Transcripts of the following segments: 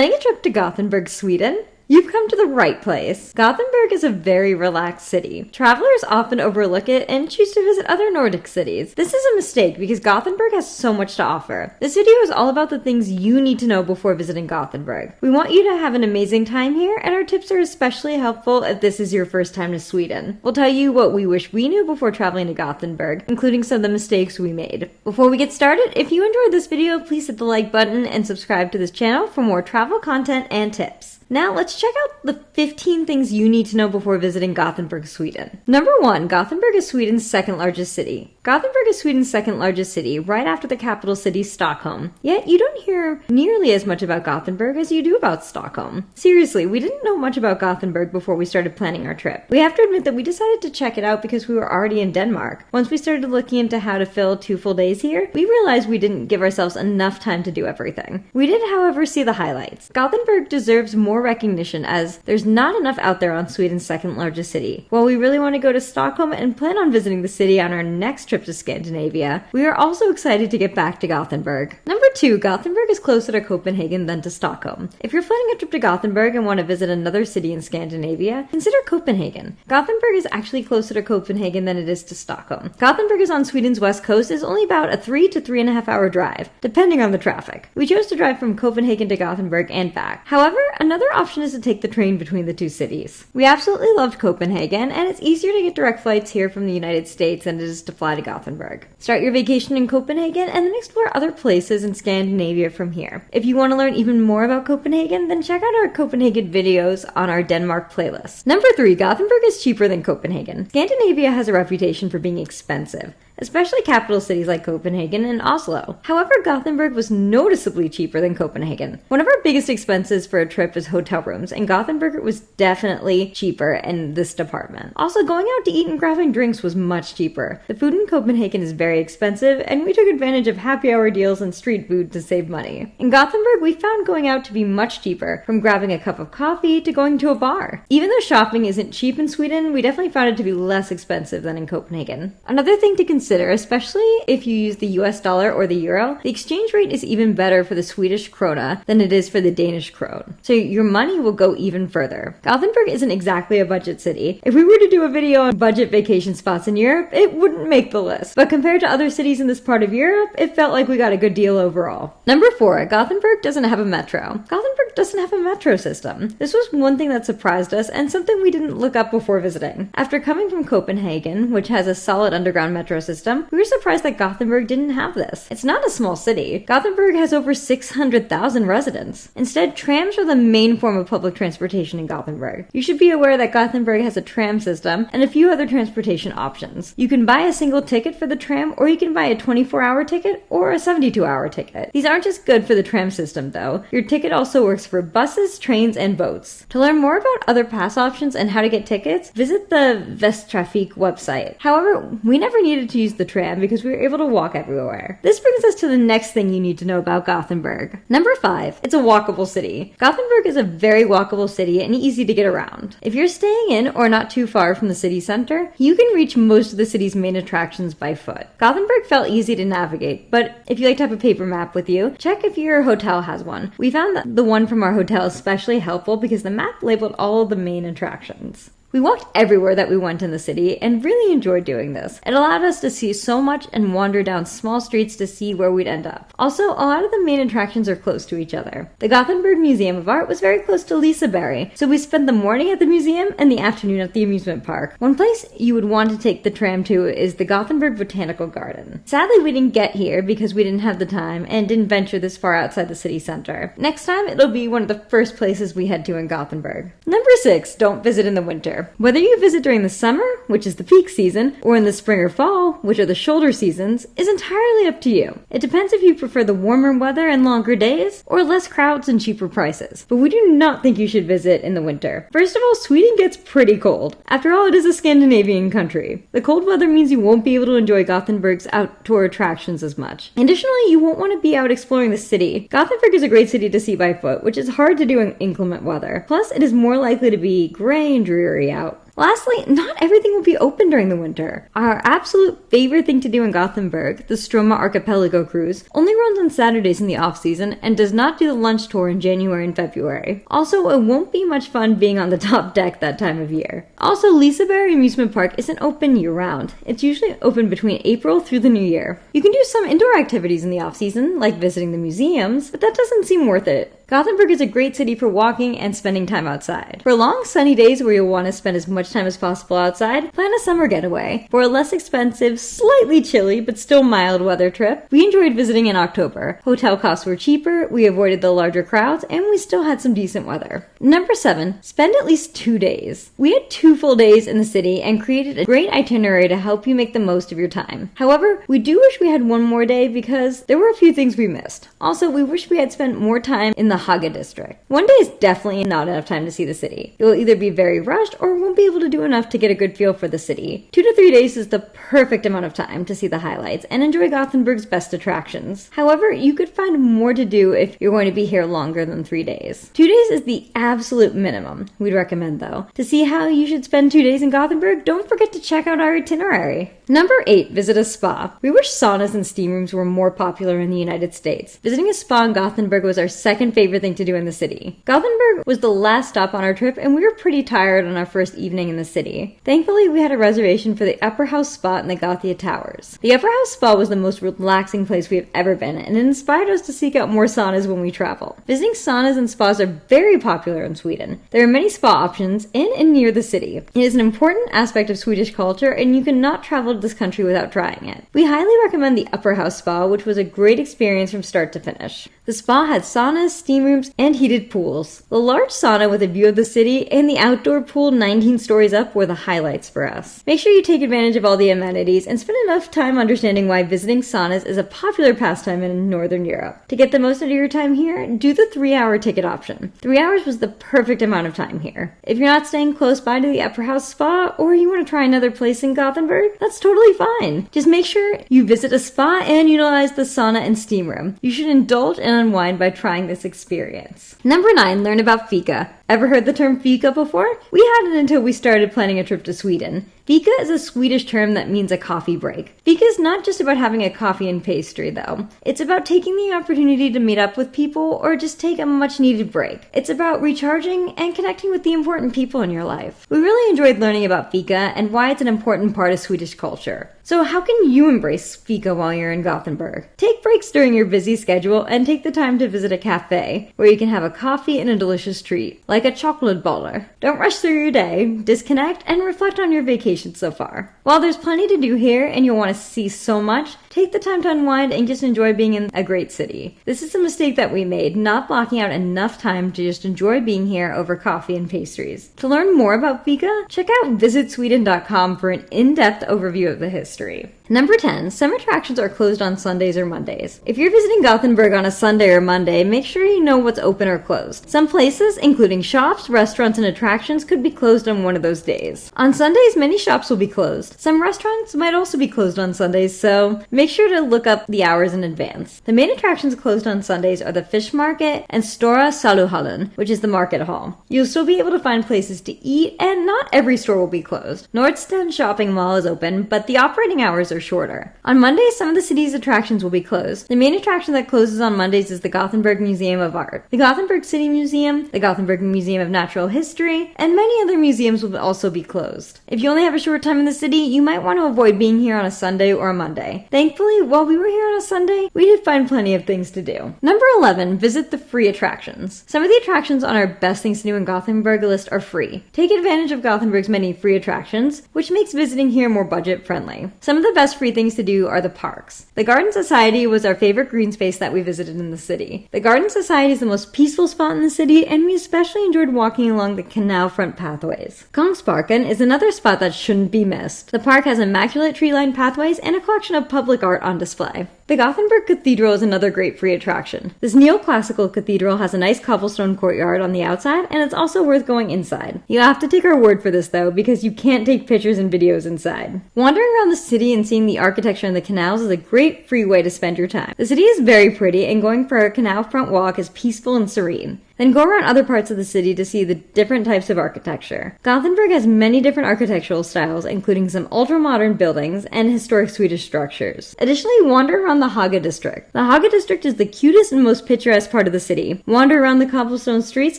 Planning a trip to Gothenburg, Sweden? You've come to the right place. Gothenburg is a very relaxed city. Travelers often overlook it and choose to visit other Nordic cities. This is a mistake because Gothenburg has so much to offer. This video is all about the things you need to know before visiting Gothenburg. We want you to have an amazing time here, and our tips are especially helpful if this is your first time to Sweden. We'll tell you what we wish we knew before traveling to Gothenburg, including some of the mistakes we made. Before we get started, if you enjoyed this video, please hit the like button and subscribe to this channel for more travel content and tips. Now let's check out the 15 things you need to know before visiting Gothenburg, Sweden. Number 1, Gothenburg is Sweden's second largest city. Gothenburg is Sweden's second largest city, right after the capital city, Stockholm. Yet you don't hear nearly as much about Gothenburg as you do about Stockholm. Seriously, we didn't know much about Gothenburg before we started planning our trip. We have to admit that we decided to check it out because we were already in Denmark. Once we started looking into how to fill 2 full days here, we realized we didn't give ourselves enough time to do everything. We did, however, see the highlights. Gothenburg deserves more recognition as there's not enough out there on Sweden's second largest city. While we really want to go to Stockholm and plan on visiting the city on our next trip to Scandinavia, we are also excited to get back to Gothenburg. Number 2, Gothenburg is closer to Copenhagen than to Stockholm. If you're planning a trip to Gothenburg and want to visit another city in Scandinavia, consider Copenhagen. Gothenburg is actually closer to Copenhagen than it is to Stockholm. Gothenburg is on Sweden's west coast, is only about a 3 to 3.5 hour drive, depending on the traffic. We chose to drive from Copenhagen to Gothenburg and back. However, another option is to take the train between the 2 cities. We absolutely loved Copenhagen, and it's easier to get direct flights here from the United States than it is to fly to Gothenburg. Start your vacation in Copenhagen and then explore other places in Scandinavia from here. If you want to learn even more about Copenhagen, then check out our Copenhagen videos on our Denmark playlist. Number 3, Gothenburg is cheaper than Copenhagen. Scandinavia has a reputation for being expensive, especially capital cities like Copenhagen and Oslo. However, Gothenburg was noticeably cheaper than Copenhagen. One of our biggest expenses for a trip is hotel rooms, and Gothenburg was definitely cheaper in this department. Also, going out to eat and grabbing drinks was much cheaper. The food in Copenhagen is very expensive, and we took advantage of happy hour deals and street food to save money. In Gothenburg, we found going out to be much cheaper, from grabbing a cup of coffee to going to a bar. Even though shopping isn't cheap in Sweden, we definitely found it to be less expensive than in Copenhagen. Another thing to consider, especially if you use the US dollar or the euro, the exchange rate is even better for the Swedish krona than it is for the Danish krone. So your money will go even further. Gothenburg isn't exactly a budget city. If we were to do a video on budget vacation spots in Europe, it wouldn't make the list. But compared to other cities in this part of Europe, it felt like we got a good deal overall. Number 4, Gothenburg doesn't have a metro. Gothenburg doesn't have a metro system. This was one thing that surprised us and something we didn't look up before visiting. After coming from Copenhagen, which has a solid underground metro system, we were surprised that Gothenburg didn't have this. It's not a small city. Gothenburg has over 600,000 residents. Instead, trams are the main form of public transportation in Gothenburg. You should be aware that Gothenburg has a tram system and a few other transportation options. You can buy a single ticket for the tram, or you can buy a 24-hour ticket or a 72-hour ticket. These aren't just good for the tram system, though. Your ticket also works for buses, trains, and boats. To learn more about other pass options and how to get tickets, visit the Västtrafik website. However, we never needed to use the tram because we were able to walk everywhere. This brings us to the next thing you need to know about Gothenburg. Number 5, it's a walkable city. Gothenburg is a very walkable city and easy to get around. If you're staying in or not too far from the city center, you can reach most of the city's main attractions by foot. Gothenburg felt easy to navigate, but if you like to have a paper map with you, check if your hotel has one. We found that the one from our hotel is especially helpful because the map labeled all of the main attractions. We walked everywhere that we went in the city and really enjoyed doing this. It allowed us to see so much and wander down small streets to see where we'd end up. Also, a lot of the main attractions are close to each other. The Gothenburg Museum of Art was very close to Liseberg, so we spent the morning at the museum and the afternoon at the amusement park. One place you would want to take the tram to is the Gothenburg Botanical Garden. Sadly, we didn't get here because we didn't have the time and didn't venture this far outside the city center. Next time, it'll be one of the first places we head to in Gothenburg. Number 6, don't visit in the winter. Whether you visit during the summer, which is the peak season, or in the spring or fall, which are the shoulder seasons, is entirely up to you. It depends if you prefer the warmer weather and longer days, or less crowds and cheaper prices. But we do not think you should visit in the winter. First of all, Sweden gets pretty cold. After all, it is a Scandinavian country. The cold weather means you won't be able to enjoy Gothenburg's outdoor attractions as much. Additionally, you won't want to be out exploring the city. Gothenburg is a great city to see by foot, which is hard to do in inclement weather. Plus, it is more likely to be gray and dreary out. Lastly, not everything will be open during the winter. Our absolute favorite thing to do in Gothenburg, the Stroma Archipelago cruise, only runs on Saturdays in the off-season and does not do the lunch tour in January and February. Also, it won't be much fun being on the top deck that time of year. Also, Liseberg Amusement Park isn't open year-round. It's usually open between April through the new year. You can do some indoor activities in the off-season, like visiting the museums, but that doesn't seem worth it. Gothenburg is a great city for walking and spending time outside. For long sunny days where you'll want to spend as much time as possible outside, plan a summer getaway. For a less expensive, slightly chilly, but still mild weather trip, we enjoyed visiting in October. Hotel costs were cheaper, we avoided the larger crowds, and we still had some decent weather. Number 7, spend at least 2 days. We had 2 full days in the city and created a great itinerary to help you make the most of your time. However, we do wish we had 1 more day because there were a few things we missed. Also, we wish we had spent more time in the Haga district. 1 day is definitely not enough time to see the city. You'll either be very rushed or won't be able to do enough to get a good feel for the city. 2 to 3 days is the perfect amount of time to see the highlights and enjoy Gothenburg's best attractions. However, you could find more to do if you're going to be here longer than 3 days. 2 days is the absolute minimum we'd recommend though. To see how you should spend 2 days in Gothenburg, don't forget to check out our itinerary. Number 8, visit a spa. We wish saunas and steam rooms were more popular in the United States. Visiting a spa in Gothenburg was our second favorite thing to do in the city. Gothenburg was the last stop on our trip and we were pretty tired on our first evening in the city. Thankfully, we had a reservation for the Upper House Spa in the Gothia Towers. The Upper House Spa was the most relaxing place we have ever been and it inspired us to seek out more saunas when we travel. Visiting saunas and spas are very popular in Sweden. There are many spa options in and near the city. It is an important aspect of Swedish culture and you cannot travel to this country without trying it. We highly recommend the Upper House Spa, which was a great experience from start to finish. The spa had saunas, steam rooms, and heated pools. The large sauna with a view of the city and the outdoor pool 19 stories up were the highlights for us. Make sure you take advantage of all the amenities and spend enough time understanding why visiting saunas is a popular pastime in Northern Europe. To get the most out of your time here, do the 3-hour ticket option. 3 hours was the perfect amount of time here. If you're not staying close by to the Upper House Spa or you want to try another place in Gothenburg, that's totally fine. Just make sure you visit a spa and utilize the sauna and steam room. You should indulge and unwind by trying this experience. Number 9, learn about fika. Ever heard the term fika before? We hadn't until we started planning a trip to Sweden. Fika is a Swedish term that means a coffee break. Fika is not just about having a coffee and pastry, though. It's about taking the opportunity to meet up with people or just take a much-needed break. It's about recharging and connecting with the important people in your life. We really enjoyed learning about fika and why it's an important part of Swedish culture. So how can you embrace fika while you're in Gothenburg? Take breaks during your busy schedule and take the time to visit a cafe where you can have a coffee and a delicious treat, like a chocolate baller. Don't rush through your day, disconnect, and reflect on your vacation so far. While there's plenty to do here and you'll want to see so much, take the time to unwind and just enjoy being in a great city. This is a mistake that we made, not blocking out enough time to just enjoy being here over coffee and pastries. To learn more about fika, check out visitsweden.com for an in-depth overview of the history. Number 10, some attractions are closed on Sundays or Mondays. If you're visiting Gothenburg on a Sunday or Monday, make sure you know what's open or closed. Some places, including shops, restaurants, and attractions, could be closed on one of those days. On Sundays, many shops will be closed. Some restaurants might also be closed on Sundays, so make sure to look up the hours in advance. The main attractions closed on Sundays are the Fish Market and Stora Saluhallen, which is the market hall. You'll still be able to find places to eat, and not every store will be closed. Nordstrand Shopping Mall is open, but the operating hours are shorter. On Mondays, some of the city's attractions will be closed. The main attraction that closes on Mondays is the Gothenburg Museum of Art, the Gothenburg City Museum, the Gothenburg Museum of Natural History, and many other museums will also be closed. If you only have a short time in the city, you might want to avoid being here on a Sunday or a Monday. Thankfully, while we were here on a Sunday, we did find plenty of things to do. Number 11, visit the free attractions. Some of the attractions on our best things to do in Gothenburg list are free. Take advantage of Gothenburg's many free attractions, which makes visiting here more budget friendly. Some of the best free things to do are the parks. The Garden Society was our favorite green space that we visited in the city. The Garden Society is the most peaceful spot in the city, and we especially enjoyed walking along the canal front pathways. Kongsparken is another spot that shouldn't be missed. The park has immaculate tree-lined pathways and a collection of public art on display. The Gothenburg Cathedral is another great free attraction. This neoclassical cathedral has a nice cobblestone courtyard on the outside, and it's also worth going inside. You'll have to take our word for this though, because you can't take pictures and videos inside. Wandering around the city and seeing the architecture and the canals is a great free way to spend your time. The city is very pretty, and going for a canal front walk is peaceful and serene. Then go around other parts of the city to see the different types of architecture. Gothenburg has many different architectural styles, including some ultra-modern buildings and historic Swedish structures. Additionally, wander around the Haga district. The Haga district is the cutest and most picturesque part of the city. Wander around the cobblestone streets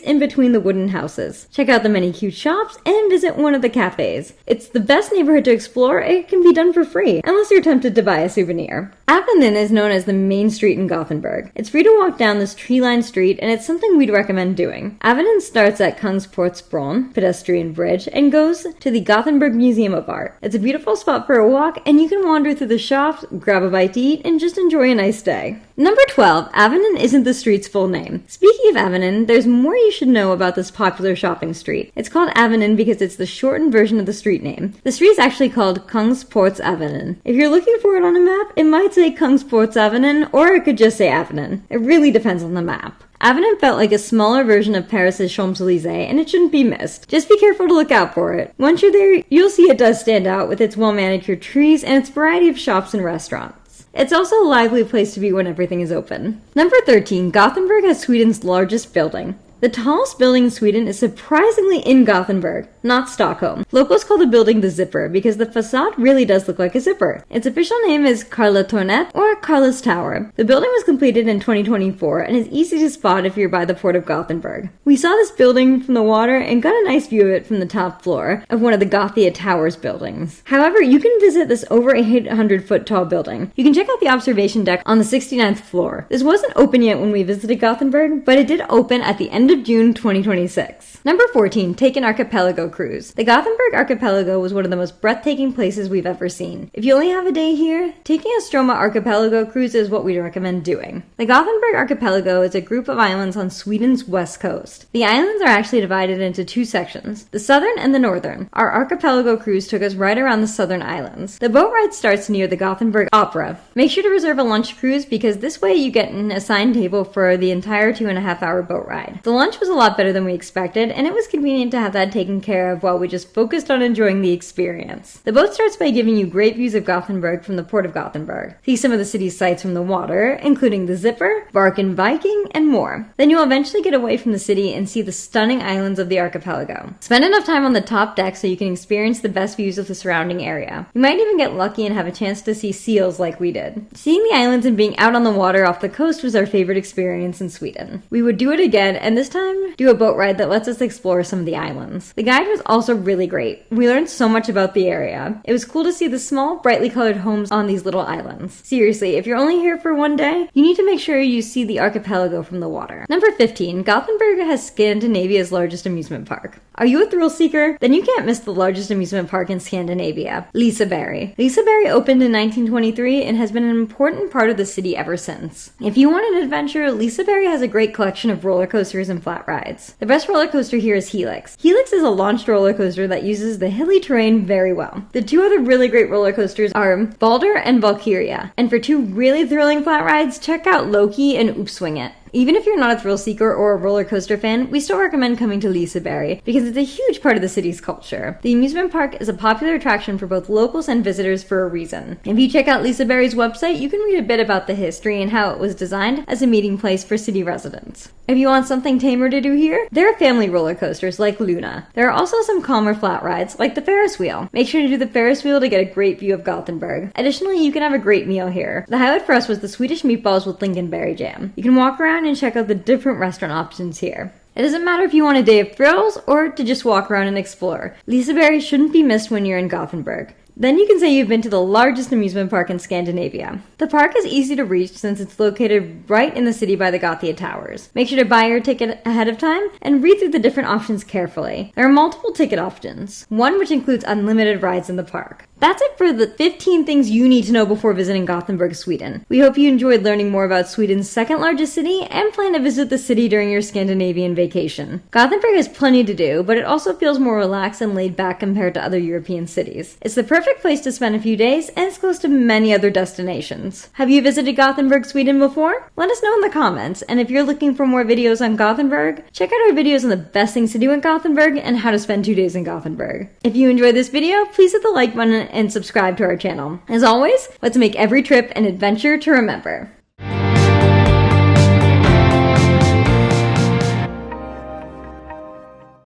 in between the wooden houses. Check out the many cute shops and visit one of the cafes. It's the best neighborhood to explore. It can be done for free, unless you're tempted to buy a souvenir. Avenen is known as the main street in Gothenburg. It's free to walk down this tree-lined street, and it's something we'd recommend doing. Avenen starts at Kungsportsbron pedestrian bridge and goes to the Gothenburg Museum of Art. It's a beautiful spot for a walk, and you can wander through the shops, grab a bite to eat, and just enjoy a nice day. Number 12, Avenen isn't the street's full name. Speaking of Avenen, there's more you should know about this popular shopping street. It's called Avenen because it's the shortened version of the street name. The street is actually called Kungsportsavenen. If you're looking for it on a map, it might say Kungsportsavenen, or it could just say Avenen. It really depends on the map. Avenen felt like a smaller version of Paris' Champs-Élysées, and it shouldn't be missed. Just be careful to look out for it. Once you're there, you'll see it does stand out with its well-manicured trees and its variety of shops and restaurants. It's also a lively place to be when everything is open. Number 13, Gothenburg has Sweden's largest building. The tallest building in Sweden is surprisingly in Gothenburg, not Stockholm. Locals call the building the Zipper because the facade really does look like a zipper. Its official name is Karlatornet or Karla's Tower. The building was completed in 2024 and is easy to spot if you're by the port of Gothenburg. We saw this building from the water and got a nice view of it from the top floor of one of the Gothia Towers buildings. However, you can visit this over 800-foot tall building. You can check out the observation deck on the 69th floor. This wasn't open yet when we visited Gothenburg, but it did open at the end of June 2026. Number 14, take an archipelago cruise. The Gothenburg archipelago was one of the most breathtaking places we've ever seen. If you only have a day here, taking a Stroma archipelago cruise is what we'd recommend doing. The Gothenburg archipelago is a group of islands on Sweden's west coast. The islands are actually divided into two sections, the southern and the northern. Our archipelago cruise took us right around the southern islands. The boat ride starts near the Gothenburg Opera. Make sure to reserve a lunch cruise because this way you get an assigned table for the entire 2.5-hour boat ride. The lunch was a lot better than we expected, and it was convenient to have that taken care of while we just focused on enjoying the experience. The boat starts by giving you great views of Gothenburg from the port of Gothenburg. See some of the city's sights from the water, including the Zipper, Barken Viking, and more. Then you'll eventually get away from the city and see the stunning islands of the archipelago. Spend enough time on the top deck so you can experience the best views of the surrounding area. You might even get lucky and have a chance to see seals like we did. Seeing the islands and being out on the water off the coast was our favorite experience in Sweden. We would do it again, and this time do a boat ride that lets us explore some of the islands. The guide was also really great. We learned so much about the area. It was cool to see the small, brightly colored homes on these little islands. Seriously, if you're only here for one day, you need to make sure you see the archipelago from the water. Number 15, Gothenburg has Scandinavia's largest amusement park. Are you a thrill seeker? Then you can't miss the largest amusement park in Scandinavia, Liseberg. Liseberg opened in 1923 and has been an important part of the city ever since. If you want an adventure, Liseberg has a great collection of roller coasters and flat rides. The best roller coaster here is Helix. Helix is a launched roller coaster that uses the hilly terrain very well. The two other really great roller coasters are Balder and Valkyria. And for two really thrilling flat rides, check out Loki and Uppswing It. Even if you're not a thrill seeker or a roller coaster fan, we still recommend coming to Liseberg because it's a huge part of the city's culture. The amusement park is a popular attraction for both locals and visitors for a reason. If you check out Liseberg's website, you can read a bit about the history and how it was designed as a meeting place for city residents. If you want something tamer to do here, there are family roller coasters like Luna. There are also some calmer flat rides like the Ferris wheel. Make sure to do the Ferris wheel to get a great view of Gothenburg. Additionally, you can have a great meal here. The highlight for us was the Swedish meatballs with lingonberry jam. You can walk around and check out the different restaurant options here. It doesn't matter if you want a day of thrills or to just walk around and explore. Liseberg shouldn't be missed when you're in Gothenburg. Then you can say you've been to the largest amusement park in Scandinavia. The park is easy to reach since it's located right in the city by the Gothia Towers. Make sure to buy your ticket ahead of time and read through the different options carefully. There are multiple ticket options, one which includes unlimited rides in the park. That's it for the 15 things you need to know before visiting Gothenburg, Sweden. We hope you enjoyed learning more about Sweden's second largest city and plan to visit the city during your Scandinavian vacation. Gothenburg has plenty to do, but it also feels more relaxed and laid back compared to other European cities. It's the perfect place to spend a few days, and it's close to many other destinations. Have you visited Gothenburg, Sweden before? Let us know in the comments, and if you're looking for more videos on Gothenburg, check out our videos on the best things to do in Gothenburg and how to spend 2 days in Gothenburg. If you enjoyed this video, please hit the like button and subscribe to our channel. As always, let's make every trip an adventure to remember.